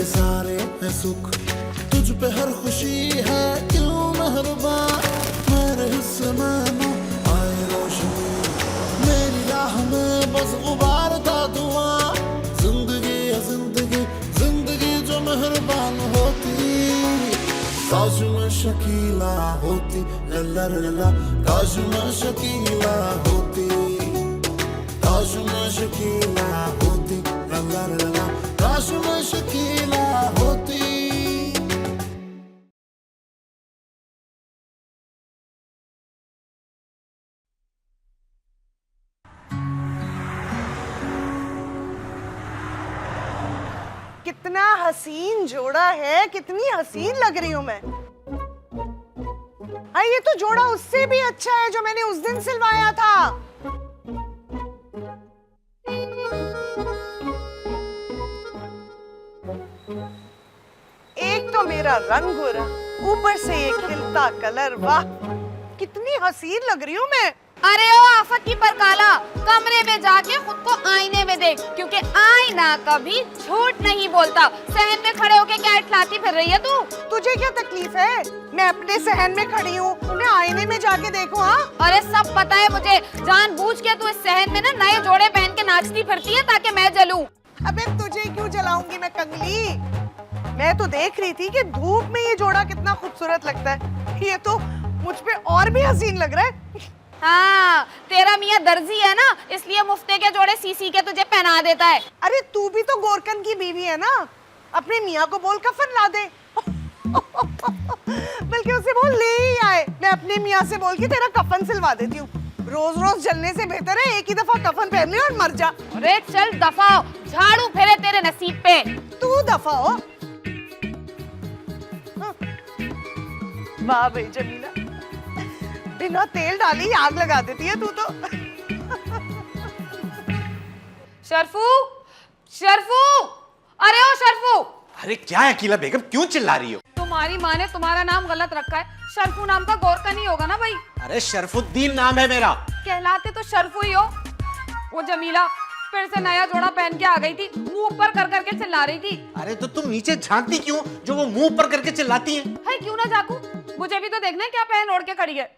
के सारे है सुख, तुझ पे हर खुशी है क्यों मेहरबान, मेरे हिस्से में आए रोशनी, मेरी राह में बस गुबार था दुआ, जिंदगी है जिंदगी, जिंदगी जो मेहरबान होती, काश मैं शकीला होती, लला लला, काश मैं शकीला होती, काश मैं शकीला होती, लला लला, काश मैं शकीला होती। कितना हसीन जोड़ा है, कितनी हसीन लग रही हूँ मैं। ये तो जोड़ा उससे भी अच्छा है जो मैंने उस दिन सिलवाया था। एक तो मेरा रंग गोरा, ऊपर से ये खिलता कलर, वाह कितनी हसीन लग रही हूँ मैं। अरे ओ आफत की पर काला, कमरे में जाके खुद को आईने में देख, क्योंकि आईना कभी झूठ नहीं बोलता। सहन में खड़े होके क्या इठलाती फिर रही है तू? तुझे क्या तकलीफ है? मैं अपने सहन में खड़ी हूँ, उन्हें आईने में जाके देखो। हाँ अरे सब पता है मुझे, जानबूझ के तू इस सहन में ना नए जोड़े पहन के नाचती फिरती है ताकि मैं जलूं। अबे तुझे क्यों जलाऊंगी मैं कंगली? मैं तो देख रही थी कि धूप में ये जोड़ा कितना खूबसूरत लगता है। ये तो मुझ पे और भी हसीन लग रहा है। हाँ, तेरा मियाँ दर्जी है ना, इसलिए मुफ्ते के जोड़े सी के तुझे पहना देता है। अरे तू भी तो गोरकन की बीवी है ना, अपने मियाँ को बोल कफन ला दे। बल्कि उसे बोल ले ही आए, मैं अपने मियाँ से बोल के तेरा कफन सिलवा देती हूँ। रोज रोज जलने से बेहतर है एक ही दफा कफन पहन ले और मर जा। अरे चल दफा हो, झाड़ू फेरे तेरे नसीब पे। तू दफा हो। वाह भाई जमीला, बिना तेल डाली आग लगा देती है तू तो। शर्फू, शर्फू, अरे ओ शर्फू। अरे क्या है अकीला बेगम, क्यों चिल्ला रही हो? तुम्हारी माँ ने तुम्हारा नाम गलत रखा है, शर्फू नाम का गोरकन ही होगा ना भाई? अरे शरफुद्दीन नाम है मेरा। कहलाते तो शर्फू ही हो। वो जमीला फिर से नया जोड़ा पहन के आ गई थी, मुंह ऊपर कर करके चिल्ला रही थी। अरे तो तुम नीचे झांकती क्यों जो वो मुंह ऊपर करके चिल्लाती है? हाय क्यों ना झांकू, मुझे भी तो देखना है क्या पहन ओढ़ के खड़ी है।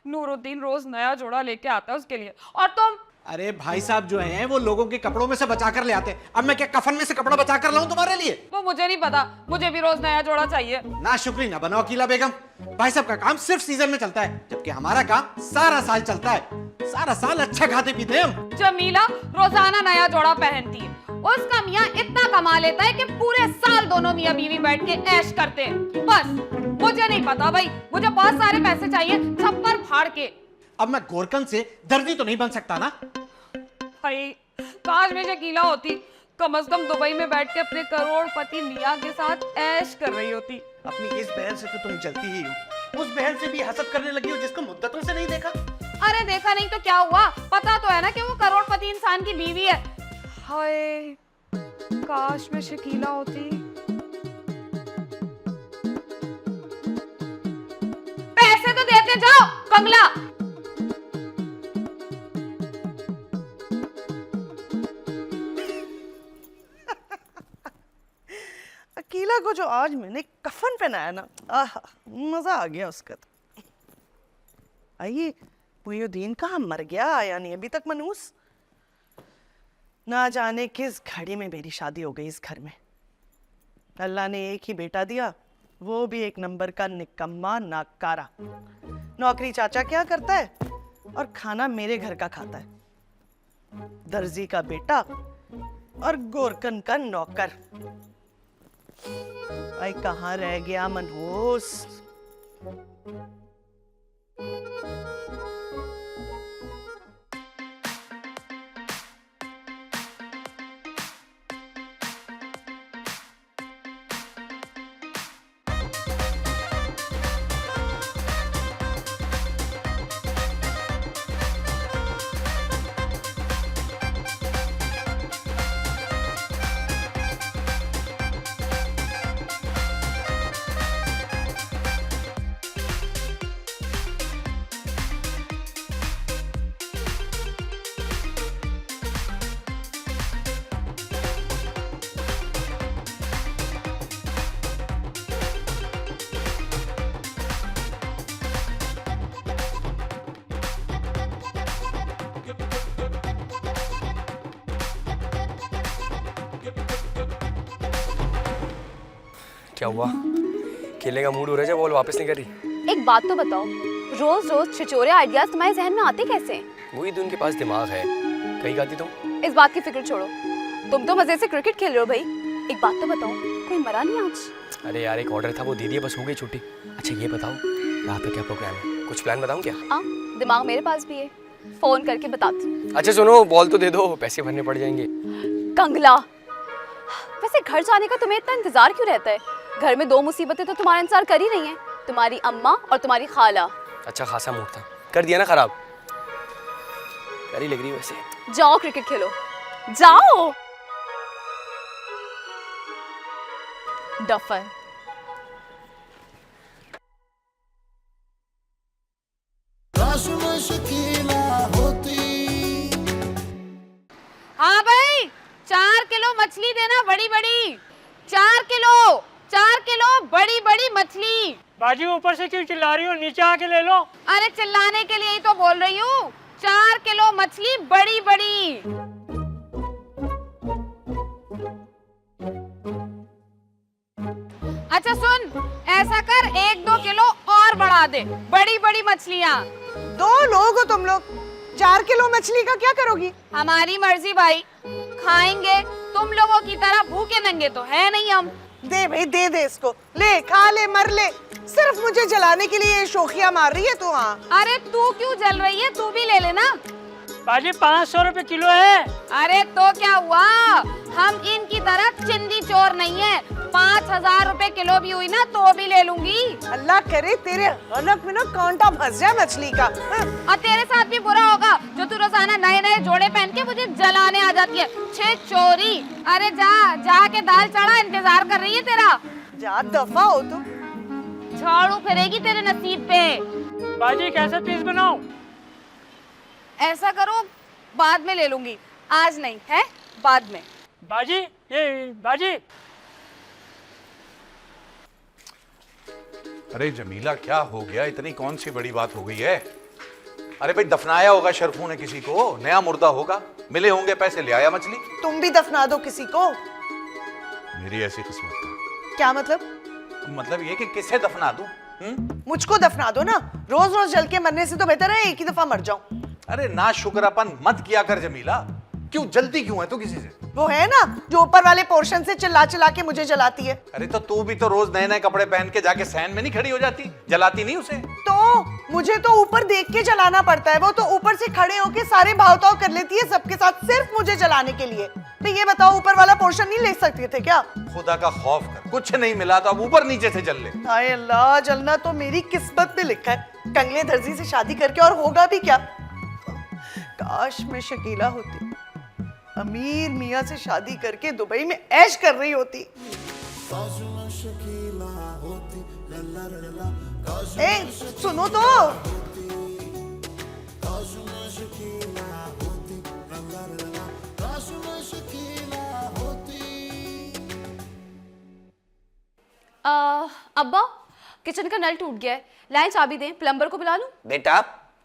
नूरुद्दीन रोज नया जोड़ा लेके आता है उसके लिए, और तुम? अरे भाई साहब जो हैं वो लोगों के कपड़ों में से बचा कर ले आते हैं। अब मैं क्या कफन में से कपड़ा बचा कर लाऊं तुम्हारे लिए? वो मुझे नहीं पता, मुझे भी रोज नया जोड़ा चाहिए। ना शुक्री ना बनो अकीला बेगम, भाई साहब का काम सिर्फ सीजन में चलता है, जबकि हमारा काम सारा साल चलता है। सारा साल अच्छा खाते पीते हैं हम। जमीला रोजाना नया जोड़ा पहनती है, उसका मियाँ इतना कमा लेता है कि पूरे साल दोनों मियाँ बीवी बैठ के ऐश करते हैं। बस मुझे नहीं पता भाई, मुझे बहुत सारे पैसे चाहिए छप्पर फाड़ के। अब मैं गोरकन से दर्जी तो नहीं बन सकता ना? भाई काश मैं शकीला होती, कम से कम दुबई में बैठ के अपने करोड़पति मियाँ के साथ ऐश कर रही होती। अपनी इस बहन से तो तुम जलती ही हो, उस बहन से भी हसद करने लगी हो जिसको मुद्दतों से नहीं देखा। अरे देखा नहीं तो क्या हुआ, पता तो है ना कि वो करोड़पति इंसान की बीवी है। हाय काश मैं शकीला होती। पैसे तो देते जाओ कंगला। अकीला को जो आज मैंने कफन पहनाया ना, आहा मजा आ गया उसका तो। आइए मुइनुद्दीन कहाँ मर गया, आया नहीं अभी तक मनूस। ना जाने किस घड़ी में मेरी शादी हो गई इस घर में। अल्लाह ने एक ही बेटा दिया, वो भी एक नंबर का निकम्मा नाकारा। नौकरी चाचा क्या करता है और खाना मेरे घर का खाता है। दर्जी का बेटा और गोरकन का नौकर। भाई कहाँ रह गया मनहूस? क्या हुआ? खेलने का मूड हो रहा है जब बॉल वापस नहीं कर रही? एक बात तो बताओ, रोज रोज छिछोरे आइडियाज तुम्हारे जहन में आते कैसे? वही तो उनके पास दिमाग है। कहीं गाती तुम? इस बात की फिक्र छोड़ो, तुम तो मजे से क्रिकेट खेल रहे हो भाई। एक बात तो बताओ, कोई मरा नहीं आज? अरे यार एक ऑर्डर था वो दे दिया, बस हो गई छुट्टी। अच्छा ये बताओ रात में क्या प्रोग्राम है? कुछ प्लान बताऊं क्या? हाँ, दिमाग मेरे पास भी है, फोन करके बताती हूँ। अच्छा सुनो, बॉल तो दे दो, पैसे भरने पड़ जाएंगे। कंगला, वैसे घर जाने का तुम्हें इतना इंतजार क्यों रहता है? घर में 2 मुसीबतें तो तुम्हारा इंतजार कर ही रही हैं, तुम्हारी अम्मा और तुम्हारी खाला। अच्छा खासा मूड था, कर दिया ना खराब। डर ही लग रही है वैसे। जाओ क्रिकेट खेलो, जाओ। डफर। काश मैं शकीला होती। हाँ भाई 4 किलो मछली देना, बड़ी बड़ी। 4 किलो बड़ी बड़ी मछली। बाजी ऊपर से क्यों चिल्ला रही हो? नीचे आके ले लो। अरे चिल्लाने के लिए ही तो बोल रही हूँ। 4 किलो मछली बड़ी बड़ी। अच्छा सुन, ऐसा कर 1-2 किलो और बढ़ा दे, बड़ी बड़ी मछलियाँ। 2 लोग हो तुम लोग, 4 किलो मछली का क्या करोगी? हमारी मर्जी भाई, खाएंगे। तुम लोगों की तरह भूखे नंगे तो है नहीं हम। दे भाई, दे इसको, ले खा ले मर ले। सिर्फ मुझे जलाने के लिए शोखियां मार रही है तू। हाँ अरे तू क्यों जल रही है, तू भी ले लेना। बाजी 500 रुपए किलो है। अरे तो क्या हुआ, हम इनकी तरह चिंदी चोर नहीं है। 5000 रुपए किलो भी हुई ना तो भी ले लूंगी। अल्लाह करे तेरे हलक में ना कांटा फंस जाए मछली का। और तेरे साथ भी बुरा होगा जो तू रोजाना नए नए जोड़े पहन के मुझे जलाने आ जाती है। छे चोरी। अरे जा के दाल चढ़ा, इंतजार कर रही है तेरा। जा दफा हो तू। झाड़ू फिरेगी तेरे नसीब पे। बाजी कैसे पीस बनाऊं? ऐसा करो, बाद में ले लूंगी, आज नहीं है, बाद में। बाजी बाजी। अरे जमीला क्या हो गया? इतनी कौन सी बड़ी बात हो गई है? अरे भाई दफनाया होगा शरफू ने किसी को, नया मुर्दा होगा, मिले होंगे पैसे, ले आया मछली। तुम भी दफना दो किसी को। मेरी ऐसी किस्मत का। क्या मतलब? मतलब ये कि किसे दफना दूं? मुझको दफना दो ना, रोज रोज जल के मरने से तो बेहतर है एक ही दफा मर जाऊं। अरे ना शुक्रापन मत किया कर जमीला। क्यों जलती क्यों है तू किसी से? वो है ना जो ऊपर वाले पोर्शन से चिल्ला चिल्ला के मुझे जलाती है। अरे तो तू भी तो रोज नए नए कपड़े पहन के जाके सैन में नहीं खड़ी हो जाती? जलाती नहीं उसे? तो मुझे तो ऊपर देख के जलाना पड़ता है, वो तो ऊपर से खड़े होके सारे भाव-ताव कर लेती है सबके साथ, सिर्फ मुझे जलाने के लिए। तो ये बताओ ऊपर वाला पोर्शन नहीं ले सकते थे क्या? खुदा का खौफ कर, कुछ नहीं मिला तो अब ऊपर नीचे से जल ले। हाय अल्लाह, जलना तो मेरी किस्मत में लिखा है। कंगले दर्जी से शादी करके और होगा भी क्या? काश मैं शकीला होती, अमीर मियाँ से शादी करके दुबई में ऐश कर रही होती। ए, सुनो तो। अब्बा, किचन का नल टूट गया है, लाएं चाबी दें, प्लम्बर को बुला लूं? बेटा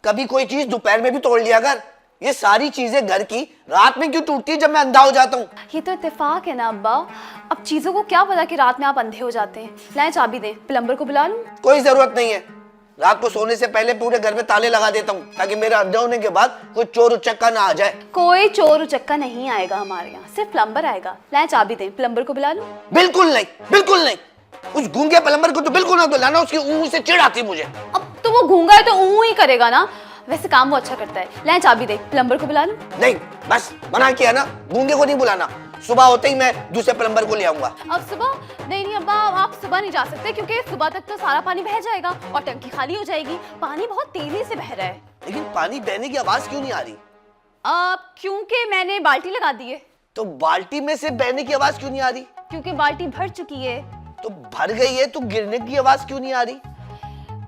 कभी कोई चीज दोपहर में भी तोड़ लिया कर। ये सारी चीजें घर की रात में क्यों टूटती है जब मैं अंधा हो जाता हूँ? ये तो इत्तेफाक है ना अब्बा, अब चीजों को क्या पता कि रात में आप अंधे हो जाते हैं। लाएं चाबी दें, प्लम्बर को बुला लूं? कोई जरूरत नहीं है, रात को सोने से पहले पूरे घर में ताले लगा देता हूँ ताकि मेरा अंधे होने के बाद कोई चोर उचक्का ना आ जाए। कोई चोर उचक्का नहीं आएगा हमारे यहाँ, सिर्फ प्लम्बर आएगा। लाएं चाबी दें, प्लम्बर को बुला लूं? बिल्कुल नहीं, बिल्कुल नहीं। उस गूंगे प्लम्बर को तो बिल्कुल ना बुलाना, उसकी ऊँ से चिढ़ आती मुझे। अब तो वो गूंगा है तो ऊँ ही करेगा ना, वैसे काम वो अच्छा करता है। लाएं चाबी दें, प्लम्बर को बुला लूं? नहीं, बस मना किया ना, गूंगे को नहीं बुलाना। सुबह होते ही मैं दूसरे प्लम्बर को ले आऊंगा। अब सुबह? नहीं अब्बा, आप सुबह नहीं जा सकते क्योंकि सुबह तक तो सारा पानी बह जाएगा और टंकी खाली हो जाएगी। पानी बहुत तेजी से बह रहा है। लेकिन पानी बहने की आवाज क्यों नहीं आ रही? क्योंकि मैंने बाल्टी लगा दी है। तो बाल्टी में से बहने की आवाज क्यों नहीं आ रही? क्योंकि बाल्टी भर चुकी है। तो भर गई है तो गिरने की आवाज क्यों नहीं आ रही?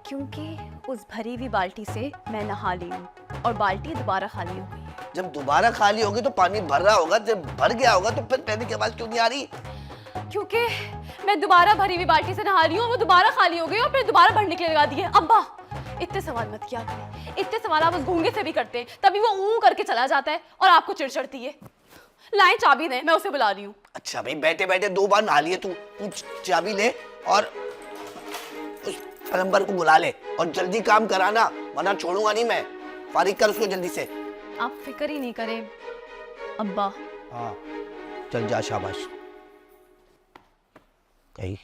क्योंकि उस भरी हुई बाल्टी से मैं नहा ली हूँ और बाल्टी दोबारा खाली हो गई है। जब दोबारा खाली होगी तो पानी भर रहा होगा, जब भर गया होगा तो फिर बहने की आवाज क्यों नहीं आ रही? क्योंकि मैं दोबारा भरी हुई बाल्टी से नहा रही हूँ, वो दोबारा खाली हो गई और फिर दोबारा भरने के लिए लगा दी है। अब्बा इतने सवाल मत किया करें, इतने सवाल आप उस गूंगे से भी करते हैं, तभी वो ऊँ करके चला जाता है और आपको चिढ़ चढ़ती है। लाएं चाबी दें, मैं उसे बुला रही हूँ। अच्छा भाई, बैठे बैठे 2 बार नहा लिए तू चाबी ले। और उस प्लम्बर को बुला ले और जल्दी काम कराना, वरना छोड़ूंगा नहीं मैं। फारिग कर उसको जल्दी से। आप फिक्र ही नहीं करें अब्बा। हाँ चल जा, शाबाश। कहीं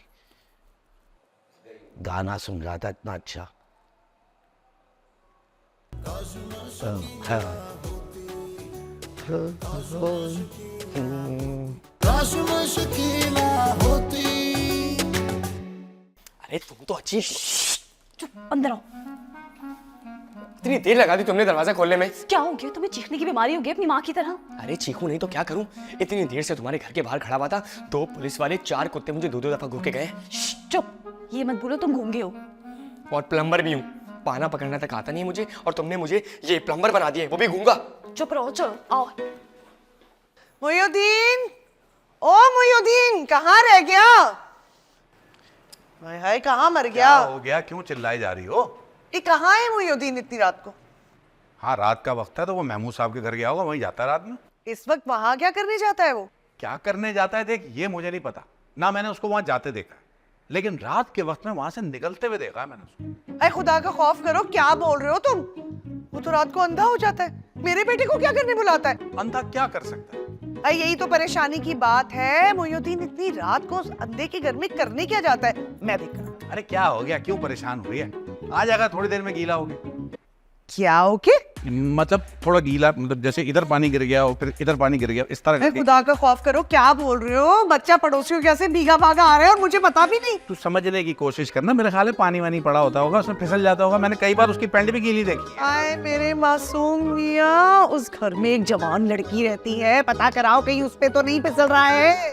गाना सुन रहा था इतना अच्छा। काश मैं शकीला होती। अरे तुम तो अच्छी। चुप, अंदर आओ। इतनी देर लगा दी तुमने दरवाजा खोलने में। क्या हो गया तुम्हें? चीखने की बीमारी हो गई अपनी माँ की तरह? अरे चीखूं नहीं तो क्या करूं? इतनी देर से तुम्हारे घर के बाहर खड़ा हुआ था, 2 पुलिस वाले, 4 कुत्ते मुझे 2-2 दफा घूर के गए। चुप, ये मत बोलो तुम गूंगे हो। और प्लम्बर भी हूँ, पाना पकड़ना तक आता नहीं है मुझे, और तुमने मुझे ये प्लम्बर बना दिया, वो भी गूंगा। चुप रहो, चलो आओ। मुइयुद्दीन, ओ मुइयुद्दीन, कहाँ रह गया? हाय हाय, कहाँ मर क्या गया? हो गया, क्यों चिल्लाई जा रही हो? ये कहाँ है मुइयुद्दीन इतनी रात को? हाँ रात का वक्त है तो वो महमूद साहब के घर गया होगा, वहीं जाता है रात में। इस वक्त वहां क्या करने जाता है वो? क्या करने जाता है देख, ये मुझे नहीं पता, ना मैंने उसको वहां जाते देखा है, लेकिन रात के वक्त में वहां से निकलते हुए देखा है मैंने उसको। अरे खुदा का खौफ करो, क्या बोल रहे हो तुम? वो तो रात को अंधा हो जाता है, मेरे बेटे को क्या करने बुलाता है? अंधा क्या कर सकता है? अरे यही तो परेशानी की बात है। मुइयुद्दीन इतनी रात को उस अंधे के घर में करने क्या जाता है? मैं देख कर। अरे क्या हो गया, क्यों परेशान हो रही है? आ जाएगा थोड़ी देर में, गीला हो गया। क्या ओके? मतलब थोड़ा गीला, मतलब जैसे इधर पानी गिर गया और फिर इधर पानी गिर गया, इस तरह अरे करके। खुदा का खौफ करो, क्या बोल रहे हो? बच्चा पड़ोसियों कैसे भीगा भागा आ रहा है और मुझे पता भी नहीं। तू समझने की कोशिश करना, मेरे ख्याल है पानी वानी पड़ा होता होगा, उसमें फिसल जाता होगा, मैंने कई बार उसकी पैंट भी गीली देखी है। आए मेरे मासूम मियां, उस घर में एक जवान लड़की रहती है, पता कराओ कहीं उस पे तो नहीं फिसल रहा है।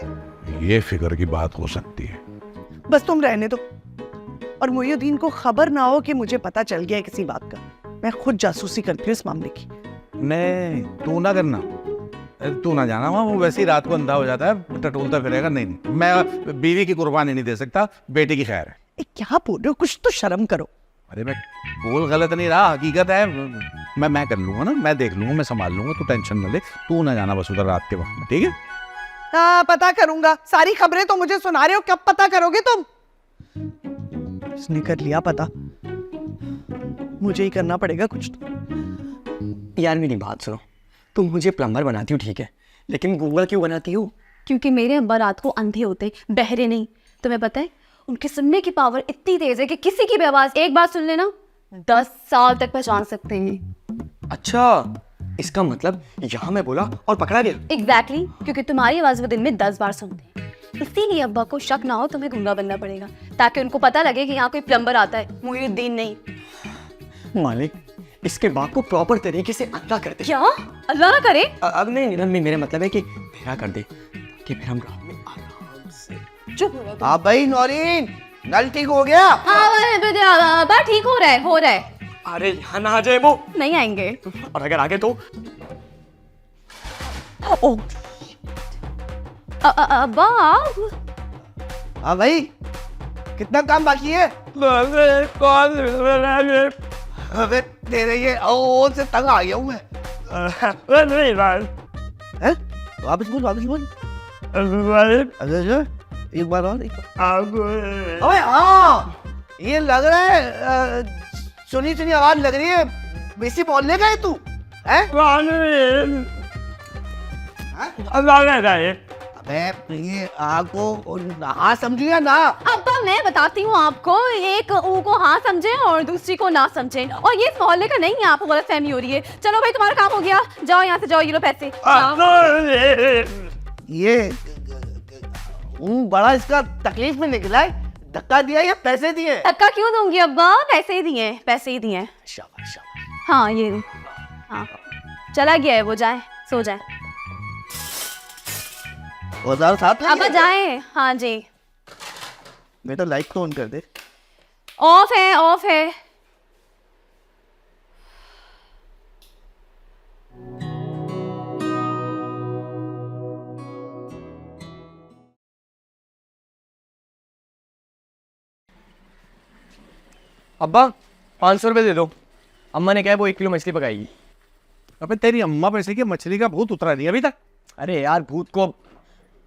ये फिक्र की बात हो सकती है। बस तुम रहने दो, और मुइयुद्दीन को खबर ना हो कि मुझे पता चल गया है किसी बात का। मैं खुद जासूसी करती हूँ इस मामले की। नहीं तू ना करना, तू ना जाना वहाँ, वो वैसे ही रात को अंधा हो जाता है, टटोलता फिरेगा। नहीं, मैं बीवी की कुर्बानी नहीं दे सकता, बेटी की खैर है। क्या बोल रहे हो? कुछ तो शर्म करो। अरे मैं बोल गलत नहीं रहा, हकीकत है। मैं कर लूंगा ना, मैं देख लूंगा, मैं संभाल लूंगा, तू टेंशन न ले। तू ना जाना बस उधर रात के वक्त में, ठीक है? हाँ पता करूंगा, सारी खबरें तो मुझे सुना रहे हो, कब पता करोगे तुम? इसने कर लिया पता, मुझे ही करना पड़ेगा कुछ तो। यार मेरी बात सुनो, तुम मुझे प्लम्बर बनाती हो ठीक है, लेकिन गूगल क्यों बनाती हो? क्योंकि मेरे अब्बा रात को अंधे होते, बहरे नहीं। तुम्हें पता है उनके सुनने की पावर इतनी तेज है कि किसी की भी आवाज एक बार सुन लेना 10 साल तक पहचान सकते हैं। अच्छा, इसका मतलब यहाँ मैं बोला और पकड़ा गया। एग्जैक्टली, क्योंकि तुम्हारी आवाज वो दिन में 10 बार सुनते हैं। इसीलिए अब्बा को शक ना हो तुम्हें गूंगा बनना पड़ेगा, ताकि उनको पता लगे कि यहाँ कोई प्लम्बर आता है, मुइयुद्दीन नहीं। मालिक, इसके बाप को प्रॉपर तरीके से अंधा कर दे। क्या? अल्लाह ना करे। अब नहीं, मेरा मतलब है कि मेरा कर दे कि फिर हम रात में आराम से। चुप हो हाँ भाई नौरीन, नल ठीक हो गया? अब्बा ठीक हो रहा है। अरे यहाँ ना आ जाए वो। नहीं आएंगे। और अगर आगे तो ओ अब्बा हाँ भाई, कितना काम बाकी है? अबे तेरे ये ओ से तंग आ गया हूँ मैं। हैं? वापस बोल। अरे एक बार और, अबे हाँ, ये लग रहा है सुनी आवाज लग रही है। बेसी मोहल्ले का है तू? हैं? अबे ये आको हाँ समझिए ना। अब्बा मैं बताती हूँ आपको, एक ऊ को हाँ समझे और दूसरी को ना समझे, और ये इस मोहल्ले का नहीं है, आपको गलतफहमी हो रही है। चलो भाई तुम्हारा काम हो गया, जाओ यहाँ से जाओ, ये लो पैसे। ये बड़ा इसका तकलीफ में निकला है, धक्का दिया या पैसे दिए? धक्का क्यों दूंगी अब्बा, पैसे ही दिए, पैसे ही दिए। शाबाश शाबाश। हाँ ये लो। हाँ चला गया है वो, जाए सो जाए। औजार साथ अब्बा जाए। हाँ जी। बेटा लाइट तो ऑन कर दे। ऑफ है। अब्बा 500 रुपये दे दो, अम्मा ने कहा है वो 1 किलो मछली पकाएगी। अबे तेरी अम्मा पैसे की मछली का भूत उतरा नहीं अभी तक। अरे यार भूत को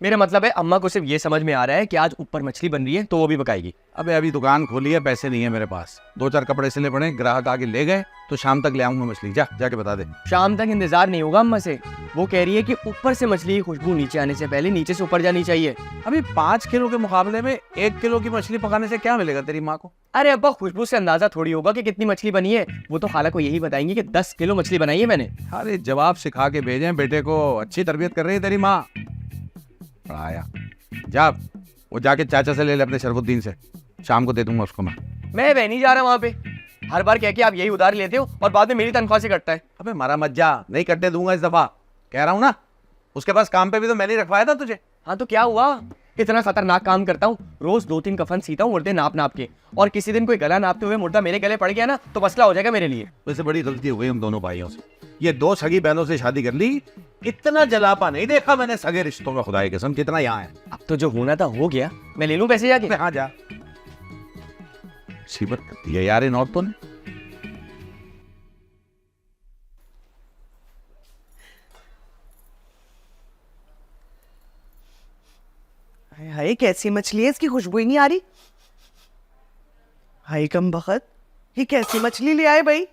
मेरा मतलब है अम्मा को सिर्फ ये समझ में आ रहा है कि आज ऊपर मछली बन रही है तो वो भी पकाएगी। अबे अभी दुकान खोली है, पैसे नहीं है मेरे पास। 2-4 कपड़े सिले पड़े, ग्राहक आके ले गए तो शाम तक ले आऊंगा मछली। जाके बता दे। शाम तक इंतजार नहीं होगा अम्मा से। वो कह रही है कि ऊपर से मछली की खुशबू नीचे आने से पहले नीचे से ऊपर जानी चाहिए। अभी 5 किलो के मुकाबले में 1 किलो की मछली पकाने से क्या मिलेगा तेरी माँ को? अरे अब्बा, खुशबू से अंदाजा थोड़ी होगा कि कितनी मछली बनी है। वो तो खाला को यही बताएंगे कि 10 किलो मछली बनाई है मैंने। अरे जवाब सिखा के भेजे बेटे को, अच्छी तरबियत कर रही है तेरी माँ। पढ़ाया जा, वो जाके चाचा से ले ले अपने शरफुद्दीन से, शाम को दे दूंगा उसको मैं नहीं जा रहा वहाँ पे। हर बार कह के आप यही उधार लेते हो और बाद में मेरी तनख्वाह से कटता है। अबे मारा मत जा, नहीं कटने दूंगा इस दफा, कह रहा हूँ ना। उसके पास काम पे भी तो मैंने ही रखवाया था तुझे। हाँ तो क्या हुआ? इतना खतरनाक काम करता हूँ, रोज 2-3 कफन सीता हूँ मुर्दे नाप नाप के, और किसी दिन कोई गला नापते हुए मुर्दा मेरे गले पड़ गया ना तो मसला हो जाएगा मेरे लिए। वैसे बड़ी गलती हो गई हम दोनों भाइयों से। ये 2 सगी बहनों से शादी कर ली, इतना जलापा नहीं देखा मैंने सगे रिश्तों का, खुदा की कसम, जितना यहाँ है। अब तो जो होना था हो गया, मैं ले लूं पैसे जाके। हाँ जा। सीबत करती है यार इन औरतों ने। हाय हाय, कैसी मछली है, इसकी खुशबू ही नहीं आ रही। हाय कम बखत, ये कैसी मछली ले आए भाई?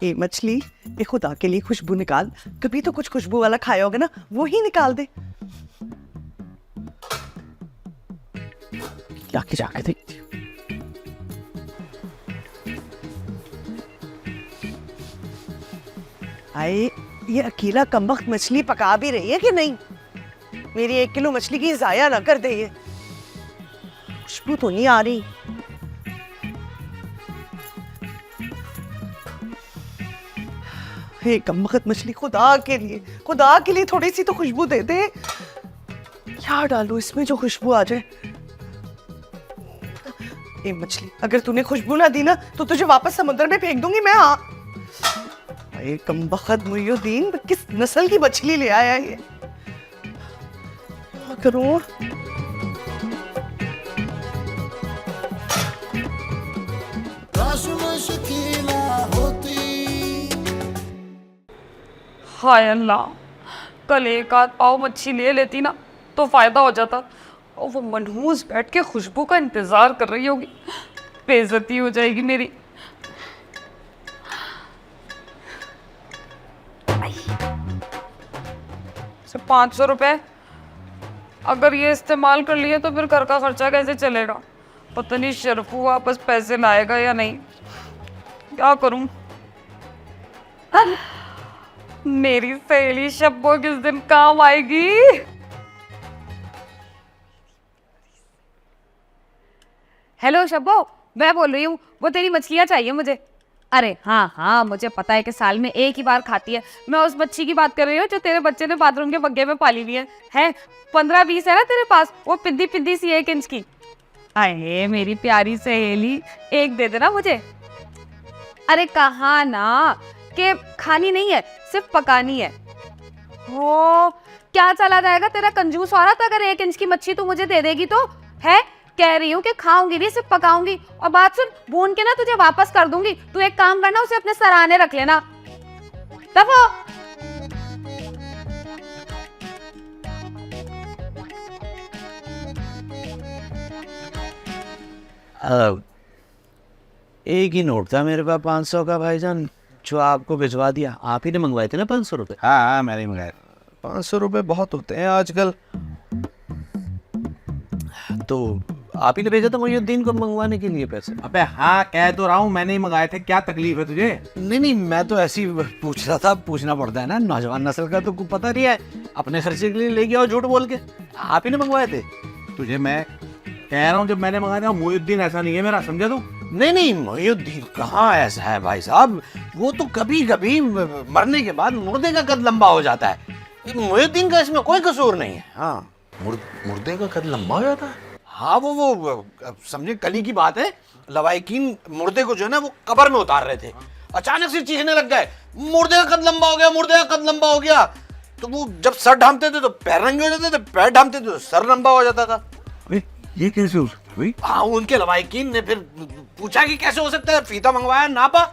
ये मछली, ये खुदा के लिए खुशबू निकाल। कभी तो कुछ खुशबू वाला खाया होगा ना, वो ही निकाल दे। जाके जाके देखती हूँ। हाय, ये अकेला कमबख्त मछली पका भी रही है कि नहीं? मेरी 1 किलो मछली की जाया ना कर दे। ये खुशबू तो नहीं आ रही। हे कमबख्त मछली, खुदा के लिए थोड़ी सी तो खुशबू दे दे। क्या डालूं इसमें जो खुशबू आ जाए? ये मछली, अगर तूने खुशबू ना दी ना तो तुझे वापस समुद्र में फेंक दूंगी मैं। हाँ, ये कमबख्त मुइनुद्दीन किस नस्ल की मछली ले आया है ये? क्या करूं? काश मैं शकीला होती। हाय अल्लाह, कल एक आध पाव मच्छी ले लेती ना तो फायदा हो जाता। और वो मनहूस बैठ के खुशबू का इंतजार कर रही होगी, बेइज्जती हो जाएगी मेरी। सिर्फ 500 रुपए, अगर ये इस्तेमाल कर लिए तो फिर घर का खर्चा कैसे चलेगा? पता नहीं शरफू वापस पैसे लाएगा या नहीं, क्या करूं? मेरी सहेली शब्बो किस दिन काम आएगी? हेलो शब्बो, मैं बोल रही हूँ, वो तेरी मछलियाँ चाहिए मुझे। अरे हाँ हाँ, मुझे पता है कि साल में एक ही बार खाती है। मैं उस मच्छी की बात कर रही हूँ जो तेरे बच्चे ने बाथरूम के बग्गे में पाली हुई है 15-20 है ना तेरे पास, वो पिद्दी पिद्दी सी 1 इंच की। अरे मेरी प्यारी सहेली, एक दे देना मुझे। अरे कहा ना कि खानी नहीं है, सिर्फ पकानी है। वो क्या चला जाएगा तेरा कंजूस औरत, अगर 1 इंच की मच्छी तू मुझे दे देगी तो? है, कह रही हूँ कि खाऊंगी नहीं, सिर्फ पकाऊंगी। और बात सुन, भून के ना तुझे वापस कर दूंगी। तू एक काम करना, उसे अपने सराहने रख लेना। दफो। एक ही नोट था मेरे पास 500 का भाईजान, जो आपको भिजवा दिया। आप ही ने मंगवाए थे ना 500 रुपये? हाँ मैंने ही मंगाया। 500 रुपये बहुत होते हैं आजकल। तो आप ही ने भेजा था मुइनुद्दीन को मंगवाने के लिए पैसे? अबे हाँ, कह तो रहा हूँ मैंने ही मंगाए थे, क्या तकलीफ है तुझे? नहीं, मैं तो ऐसे ही पूछ रहा था, पूछना पड़ता है ना, नौजवान नस्ल का तो कुछ पता नहीं है। अपने खर्चे के लिए ले गया और झूठ बोल के। आप ही ने मंगवाए थे? तुझे मैं कह रहा हूँ, जब मैंने मंगाया था, मुइनुद्दीन ऐसा नहीं है मेरा, समझा तू? नहीं, मुइनुद्दीन कहाँ ऐसा है भाई साहब, वो तो कभी कभी मरने के बाद मुर्दे का कद लंबा हो जाता है। मुइनुद्दीन का इसमें कोई कसूर नहीं है। हाँ, मुर्दे का कद लंबा हो जाता है? हाँ, वो समझे, कली की बात है। लवाइकीन मुर्दे को जो है ना वो कब्र में उतार रहे थे, अचानक से चीखने लग गए, मुर्दे का कद लंबा हो गया, मुर्दे का कद लंबा हो गया। तो वो जब सर ढांपते थे तो पैर नंगे हो जाते थे, पैर ढांपते थे तो सर लंबा हो जाता था। ये कैसे हो सकता है? हाँ, उनके लवाइकीन ने फिर पूछा कि कैसे हो सकता है, फीता मंगवाया, नापा,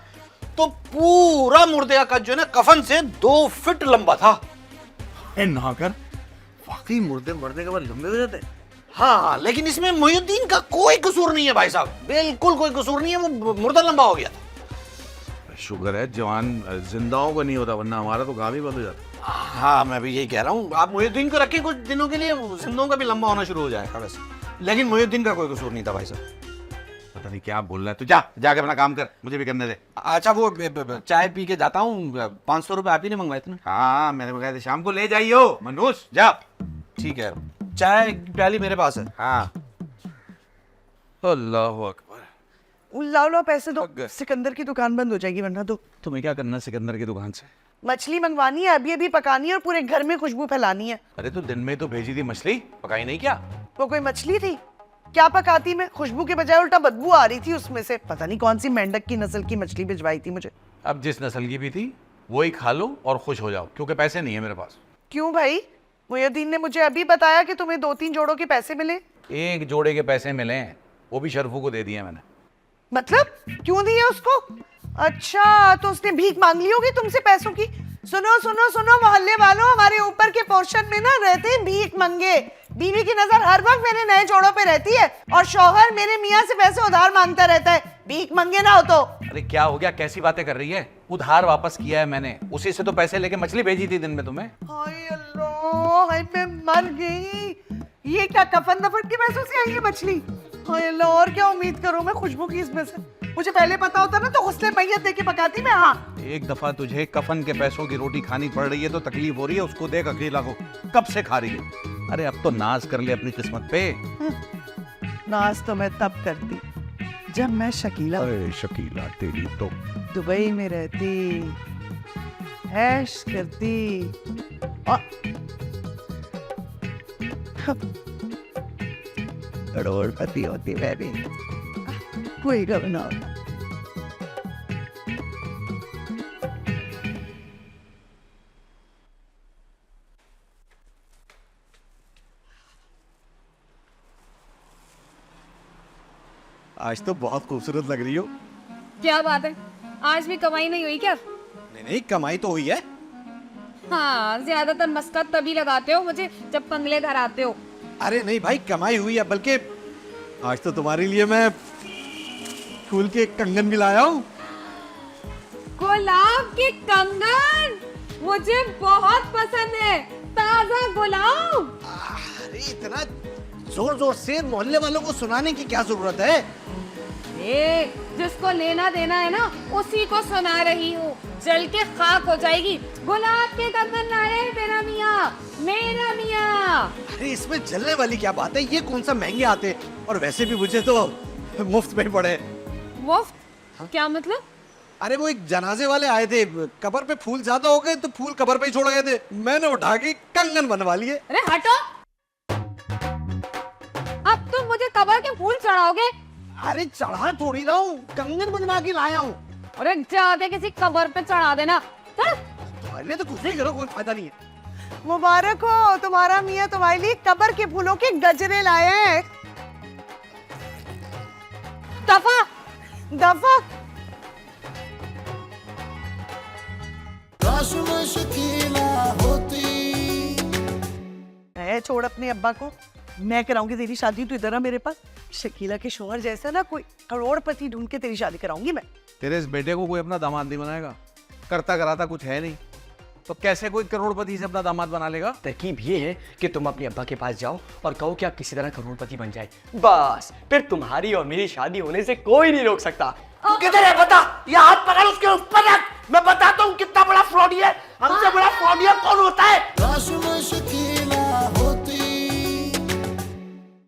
तो पूरा मुर्दे का कद जो है ना कफन से 2 फीट लंबा था। नौकर वाकई मुर्दे मरने के बाद लंबे हो जाते हैं। हाँ, लेकिन इसमें मोहिउद्दीन का कोई कसूर नहीं है भाई साहब, बिल्कुल कोई कसूर नहीं है, वो मुर्दा लंबा हो गया था। शुक्र है जवान जिंदाओं का नहीं होता, वरना हमारा तो काम ही बंद हो जाता। हाँ, मैं भी यही कह रहा हूँ, आप मोहिउद्दीन को रखें कुछ दिनों के लिए, जिंदों का भी लंबा होना शुरू हो जाएगा वैसे। लेकिन मोहिउद्दीन का कोई कसूर नहीं था भाई साहब। पता नहीं क्या बोल रहा है तू, जा जाके अपना काम कर, मुझे भी करने दे। अच्छा, वो चाय पी के जाता हूँ, 500 रुपये आप ही ने मंगवाए थे ना? हाँ मैंने मंगाए थे, शाम को ले जाइयो मनोज, जा। ठीक है, चाय की प्याली मेरे पास है। हाँ अल्लाह अकबर। लाओ लाओ पैसे दो, थक गए। सिकंदर की दुकान बंद हो जाएगी वरना तो। तुम्हें क्या करना सिकंदर की दुकान से? मछली मंगवानी है, अभी अभी पकानी है और पूरे घर में खुशबू फैलानी है। अरे तो दिन में तो भेजी थी मछली, पकाई नहीं क्या? वो कोई मछली थी? क्या पकाती मैं? खुशबू के बजाय उल्टा बदबू आ रही थी उसमें से। पता नहीं कौन सी मेंढक की नस्ल की मछली भिजवाई थी मुझे। अब जिस नस्ल की भी थी वही खा लो और खुश हो जाओ, क्योंकि पैसे नहीं है मेरे पास। क्यों भाई? मुहिउद्दीन ने मुझे अभी बताया कि तुम्हें 2-3 जोड़ों के पैसे मिले। एक जोड़े के पैसे मिले हैं, वो भी शरफू को दे दिए मैंने। मतलब क्यों दिए उसको? अच्छा, तो उसने भीख मांग ली होगी तुमसे पैसों की। सुनो सुनो सुनो मोहल्ले वालों, हमारे ऊपर के पोर्शन में ना रहते हैं भीख मंगे। बीवी की नजर हर वक्त मेरे नए जोड़ों पे रहती है और शौहर मेरे मियाँ से पैसे उधार मांगता रहता है। भीख मंगे ना हो तो। अरे क्या हो गया, कैसी बातें कर रही है? उधार वापस किया है मैंने, उसी से तो पैसे लेके मछली भेजी थी दिन में तुम्हें। हाय अल्लाह, हाय मैं मर गई। ये क्या कफन दफन के पैसों से आई है मछली? हाय अल्लाह, और क्या उम्मीद करूं मैं खुशबू की इसमें से? मुझे पहले पता होता ना तो गुस्ले मैयत देके पकाती मैं। हाँ, एक दफा तुझे कफन के पैसों की रोटी खानी पड़ रही है तो तकलीफ हो रही है, उसको देख अकेला को कब से खा रही है। अरे अब तो नाज कर ले अपनी किस्मत पे। नाज तो मैं तब करती जब मैं शकीला अरे शकीला तेरी तो दुबई में रहती, ऐश करती और करोड़पति होती मैं भी। कोई गम ना होता। आज तो बहुत खूबसूरत लग रही हो। क्या बात है, आज भी कमाई नहीं हुई क्या? नहीं नहीं, कमाई तो हुई है। हाँ, ज्यादातर मस्कत तभी लगाते हो मुझे जब बंगले घर आते हो। अरे नहीं भाई, कमाई हुई है, बल्कि आज तो तुम्हारे लिए मैं फूल के कंगन भी लाया हूँ। गुलाब के कंगन मुझे बहुत पसंद है, ताजा गुलाब। अरे इतना जोर जोर से मोहल्ले वालों को सुनाने की क्या जरूरत है? ए, जिसको लेना देना है ना उसी को सुना रही हूँ, जल के खाक हो जाएगी। गुलाब के कंगन लाए मेरा मियाँ, मेरा मियाँ। अरे इसमें जलने वाली क्या बात है? ये कौन सा महंगे आते हैं, और वैसे भी मुझे तो मुफ्त में पड़े। मुफ्त? क्या मतलब? अरे वो एक जनाजे वाले आए थे, कब्र पे फूल ज्यादा हो गए तो फूल कब्र पे ही छोड़ गए थे, मैंने उठा के कंगन बनवा लिए। अरे हटो, अब तुम मुझे कब्र के फूल चढ़ाओगे? अरे चढ़ा थोड़ी रहा हूँ, कंगन बनवा के लाया हूँ। अरे जाके किसी कब्र पे चढ़ा देना। चल। अरे तो कुछ नहीं करो, कोई फायदा नहीं है। मुबारक हो, तुम्हारा मियाँ तुम्हारे लिए कब्र के फूलों के गजरे लाए हैं। दफा दफा। काश मैं शकीला होती। छोड़ अपने अब्बा को, मैं कराऊंगी तेरी शादी। तू इधर आ मेरे पास। शकीला के शोहर जैसा ना कोई करोड़पति ढूंढ के तेरी शादी कराऊंगी मैं। तेरे इस बेटे को कोई अपना दामाद नहीं बनाएगा, करता कराता कुछ है नहीं, तो कैसे कोई करोड़पति से अपना दामाद बना लेगा? तरकीब ये है कि तुम अपने अब्बा के पास जाओ और कहो कि आप किसी तरह करोड़पति बन जाए, बस फिर तुम्हारी और मेरी शादी होने से कोई नहीं रोक सकता। किधर है बता? ये हाथ पकड़ उसके ऊपर रख, मैं बताता हूँ कितना बड़ा फ्रॉडी है। हमसे बड़ा फ्रॉडिया कौन होता है? काश मैं शकीला होती।